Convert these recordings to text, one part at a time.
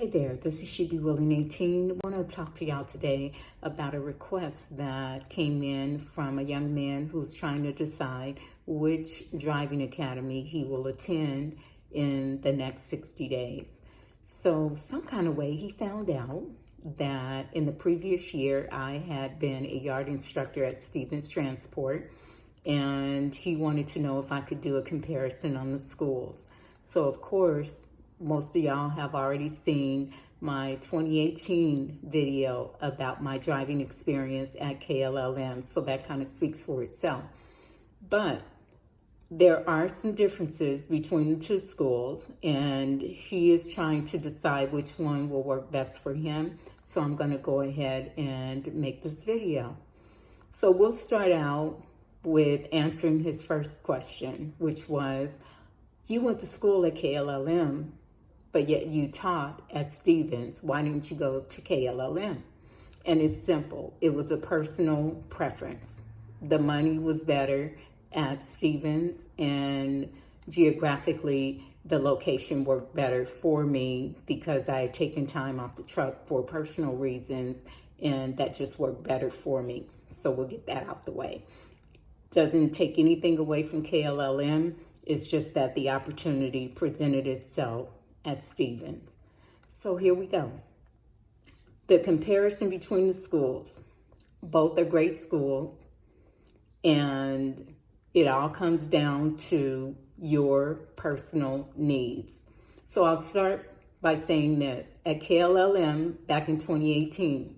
Hey there, this is She Be Willing 18. I want to talk to y'all today about a request that came in from a young man who's trying to decide which driving academy he will attend in the next 60 days. So some kind of way he found out that in the previous year I had been a yard instructor at Stevens Transport, and he wanted to know if I could do a comparison on the schools. So of course, most of y'all have already seen my 2018 video about my driving experience at KLLM, so that kind of speaks for itself. But there are some differences between the two schools, and he is trying to decide which one will work best for him. So I'm going to go ahead and make this video. So we'll start out with answering his first question, which was, you went to school at KLLM, but yet you taught at Stevens. Why didn't you go to KLLM? And it's simple. It was a personal preference. The money was better at Stevens, and geographically, the location worked better for me because I had taken time off the truck for personal reasons, and that just worked better for me. So we'll get that out the way. Doesn't take anything away from KLLM. It's just that the opportunity presented itself at Stevens. So here we go. The comparison between the schools. Both are great schools, and it all comes down to your personal needs. So I'll start by saying this. At KLLM back in 2018,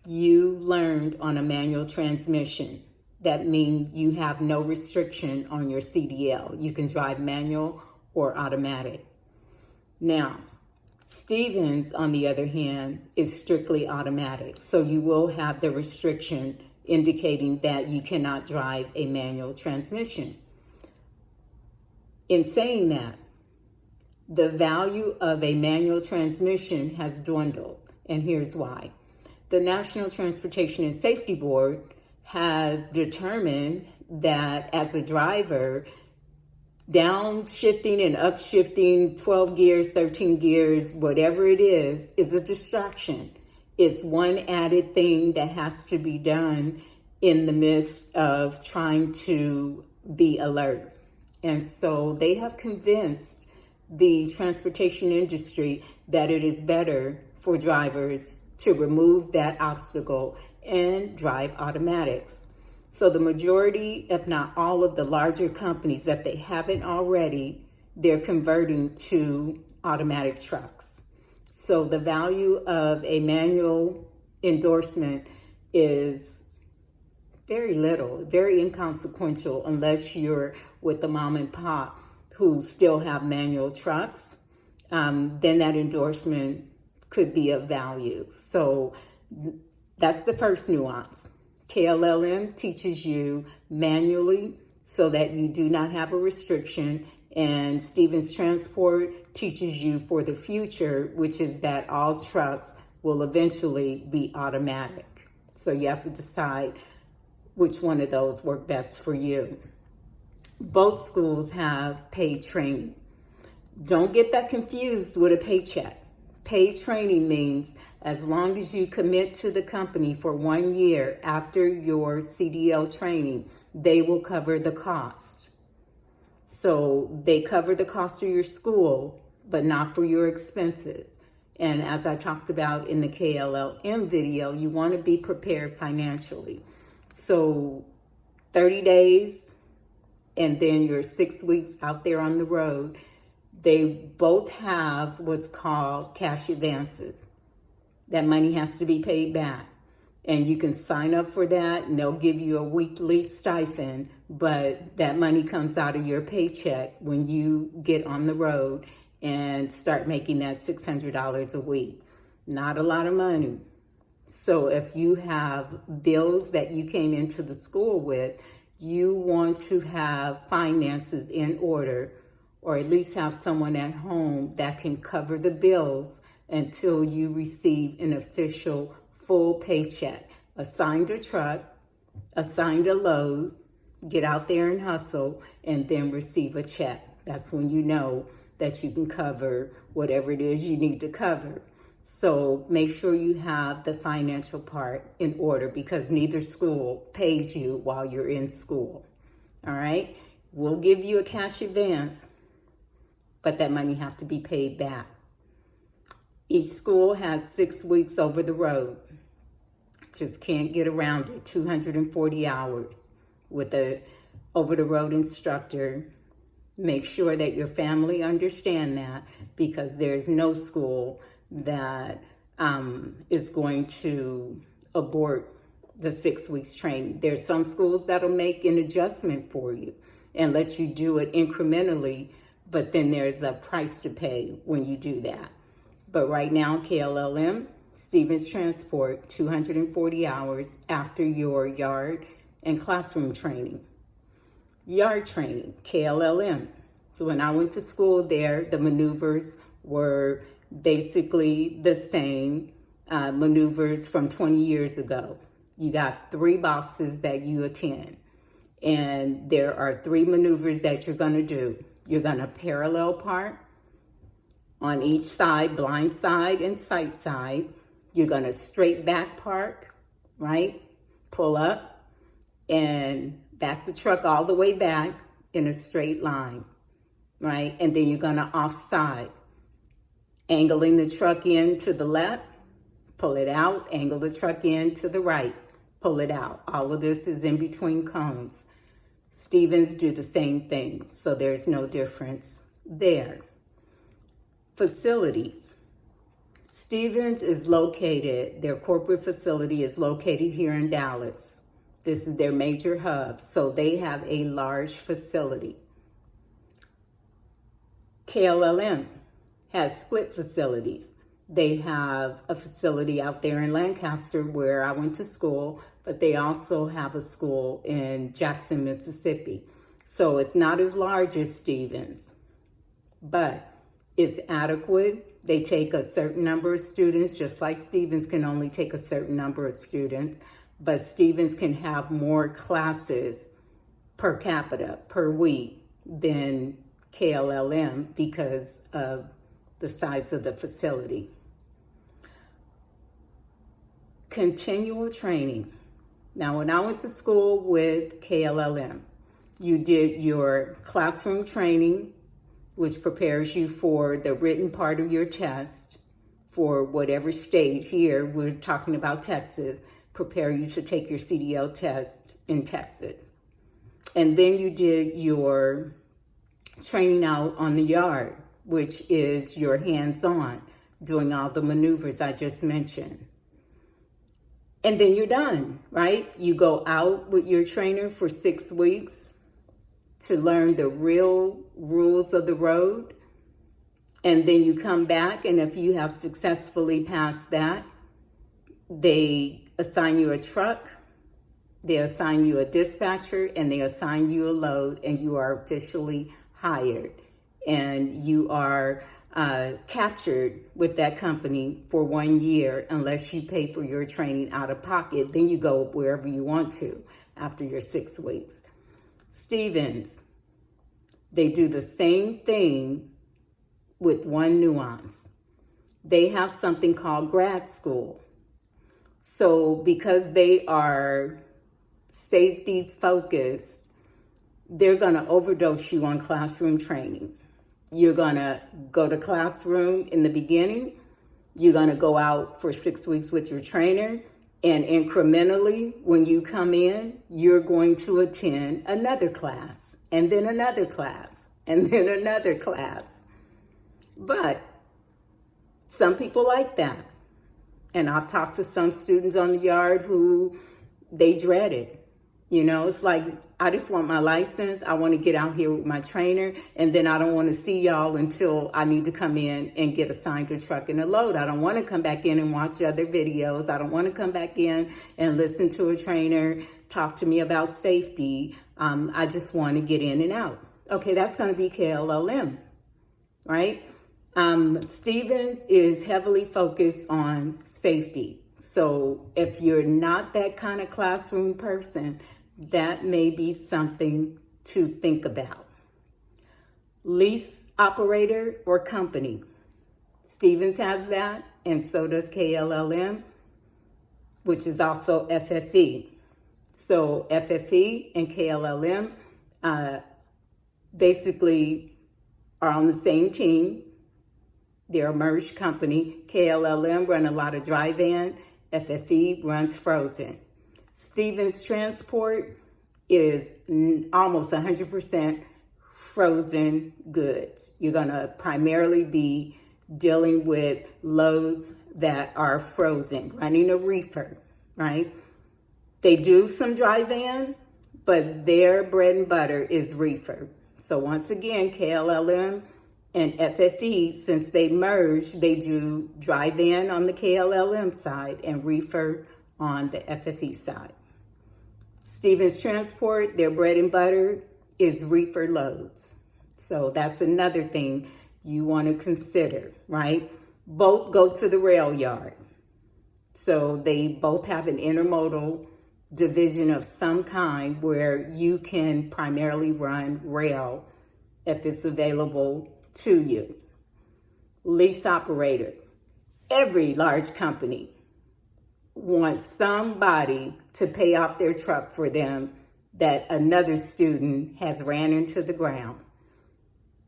you learned on a manual transmission. That means you have no restriction on your CDL. You can drive manual or automatic. Now, Stevens, on the other hand, is strictly automatic. So you will have the restriction indicating that you cannot drive a manual transmission. In saying that, the value of a manual transmission has dwindled, and here's why. The National Transportation and Safety Board has determined that as a driver, downshifting and upshifting, 12 gears, 13 gears, whatever it is a distraction. It's one added thing that has to be done in the midst of trying to be alert. And so they have convinced the transportation industry that it is better for drivers to remove that obstacle and drive automatics. So the majority, if not all of the larger companies, that they haven't already, they're converting to automatic trucks. So the value of a manual endorsement is very little, very inconsequential, unless you're with the mom and pop who still have manual trucks. Then that endorsement could be of value. So that's the first nuance. KLLM teaches you manually so that you do not have a restriction, and Stevens Transport teaches you for the future, which is that all trucks will eventually be automatic. So you have to decide which one of those work best for you. Both schools have paid training. Don't get that confused with a paycheck. Paid training means as long as you commit to the company for 1 year after your CDL training, they will cover the cost. So they cover the cost of your school, but not for your expenses. And as I talked about in the KLLM video, you want to be prepared financially. So 30 days and then your 6 weeks out there on the road, they both have what's called cash advances. That money has to be paid back. And you can sign up for that, and they'll give you a weekly stipend, but that money comes out of your paycheck when you get on the road and start making that $600 a week. Not a lot of money. So if you have bills that you came into the school with, you want to have finances in order, or at least have someone at home that can cover the bills until you receive an official full paycheck. Assigned a truck, assigned a load, get out there and hustle, and then receive a check. That's when you know that you can cover whatever it is you need to cover. So make sure you have the financial part in order, because neither school pays you while you're in school. All right? We'll give you a cash advance, but that money have to be paid back. Each school has 6 weeks over the road. Just can't get around it. 240 hours with a over-the-road instructor. Make sure that your family understand that, because there's no school that is going to abort the 6 weeks training. There's some schools that'll make an adjustment for you and let you do it incrementally, but then there's a price to pay when you do that. But right now, KLLM, Stevens Transport, 240 hours after your yard and classroom training. Yard training, KLLM. When I went to school there, the maneuvers were basically the same maneuvers from 20 years ago. You got 3 boxes that you attend, and there are 3 maneuvers that you're going to do. You're going to parallel park on each side, blind side and sight side. You're going to straight back park, right? Pull up and back the truck all the way back in a straight line, right? And then you're going to offside, angling the truck in to the left, pull it out, angle the truck in to the right, pull it out. All of this is in between cones. Stevens do the same thing, so there's no difference there. Facilities. Stevens is located, their corporate facility is located here in Dallas. This is their major hub, so they have a large facility. KLLM has split facilities. They have a facility out there in Lancaster where I went to school, but they also have a school in Jackson, Mississippi. So it's not as large as Stevens, but it's adequate. They take a certain number of students, just like Stevens can only take a certain number of students, but Stevens can have more classes per capita, per week, than KLLM because of the size of the facility. Continual training. Now, when I went to school with KLLM, you did your classroom training, which prepares you for the written part of your test for whatever state. Here, we're talking about Texas, prepare you to take your CDL test in Texas. And then you did your training out on the yard, which is your hands-on, doing all the maneuvers I just mentioned. And then you're done, right? You go out with your trainer for 6 weeks to learn the real rules of the road. And then you come back, and if you have successfully passed that, they assign you a truck, they assign you a dispatcher, and they assign you a load, and you are officially hired. And you are captured with that company for 1 year unless you pay for your training out of pocket. Then you go wherever you want to after your 6 weeks. Stevens, they do the same thing with one nuance. They have something called Grad School. So because they are safety focused, they're going to overdose you on classroom training. You're going to go to classroom in the beginning. You're going to go out for 6 weeks with your trainer. And incrementally, when you come in, you're going to attend another class, and then another class, and then another class. But some people like that. And I've talked to some students on the yard who they dread it. You know, it's like, I just want my license. I want to get out here with my trainer, and then I don't want to see y'all until I need to come in and get assigned a truck and a load. I don't want to come back in and watch other videos. I don't want to come back in and listen to a trainer talk to me about safety. I just want to get in and out. Okay, that's going to be KLLM, right? Stevens is heavily focused on safety. So if you're not that kind of classroom person, that may be something to think about. Lease operator or company. Stevens has that, and so does KLLM, which is also FFE. So FFE and KLLM basically are on the same team. They're a merged company. KLLM run a lot of dry van. FFE runs frozen. Stevens Transport is almost 100% frozen goods. You're going to primarily be dealing with loads that are frozen, running a reefer, right? They do some dry van, but their bread and butter is reefer. So once again, KLLM and FFE, since they merged, they do dry van on the KLLM side and reefer on the FFE side. Stevens Transport, their bread and butter is reefer loads. So that's another thing you want to consider, right? Both go to the rail yard. So they both have an intermodal division of some kind where you can primarily run rail if it's available to you. Lease operator. Every large company wants somebody to pay off their truck for them that another student has ran into the ground.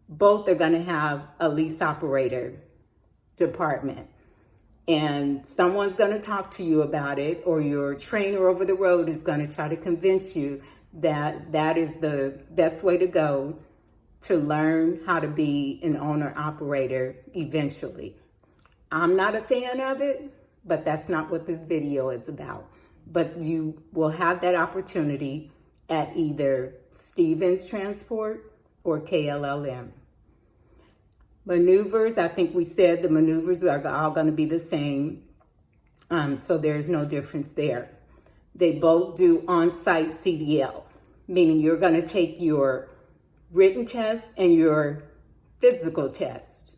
Both are going to have a lease operator department. And someone's going to talk to you about it, or your trainer over the road is going to try to convince you that that is the best way to go to learn how to be an owner-operator eventually. I'm not a fan of it, but that's not what this video is about. But you will have that opportunity at either Stevens Transport or KLLM. Maneuvers, I think we said the maneuvers are all going to be the same, so there's no difference there. They both do on-site CDL, meaning you're going to take your written test and your physical test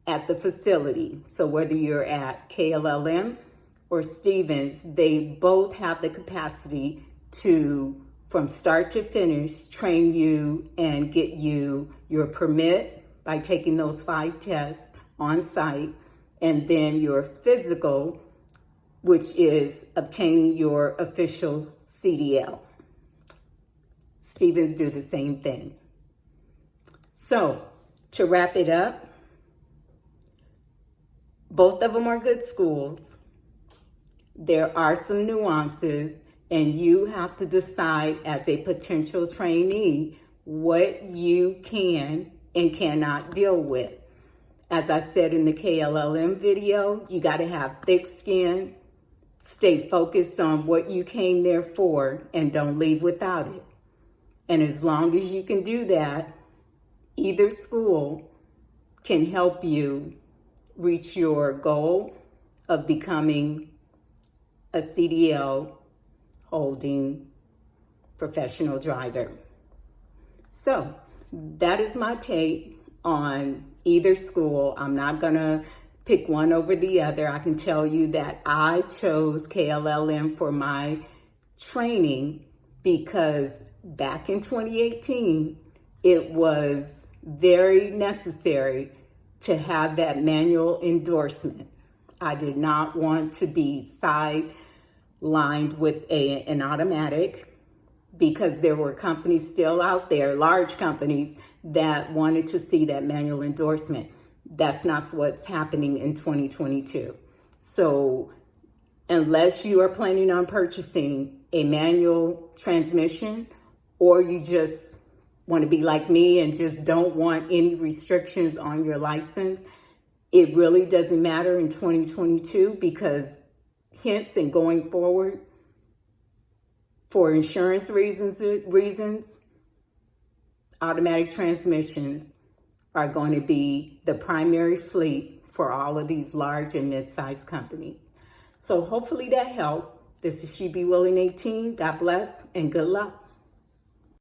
at the facility. So whether you're at KLLM or Stevens, they both have the capacity to, from start to finish, train you and get you your permit by taking those 5 tests on site, and then your physical, which is obtaining your official CDL. Stevens do the same thing. So to wrap it up, both of them are good schools. There are some nuances, and you have to decide as a potential trainee what you can and cannot deal with. As I said in the KLLM video, you got to have thick skin, stay focused on what you came there for, and don't leave without it. And as long as you can do that, either school can help you reach your goal of becoming a CDL holding professional driver. So that is my take on either school. I'm not going to pick one over the other. I can tell you that I chose KLLM for my training because back in 2018, it was very necessary to have that manual endorsement. I did not want to be sidelined with an automatic, because there were companies still out there, large companies, that wanted to see that manual endorsement. That's not what's happening in 2022. So unless you are planning on purchasing a manual transmission, or you just want to be like me and just don't want any restrictions on your license, it really doesn't matter in 2022, because hence and going forward, for insurance reasons, automatic transmissions are going to be the primary fleet for all of these large and mid-sized companies. So hopefully that helped. This is She Be Willing 18. God bless and good luck.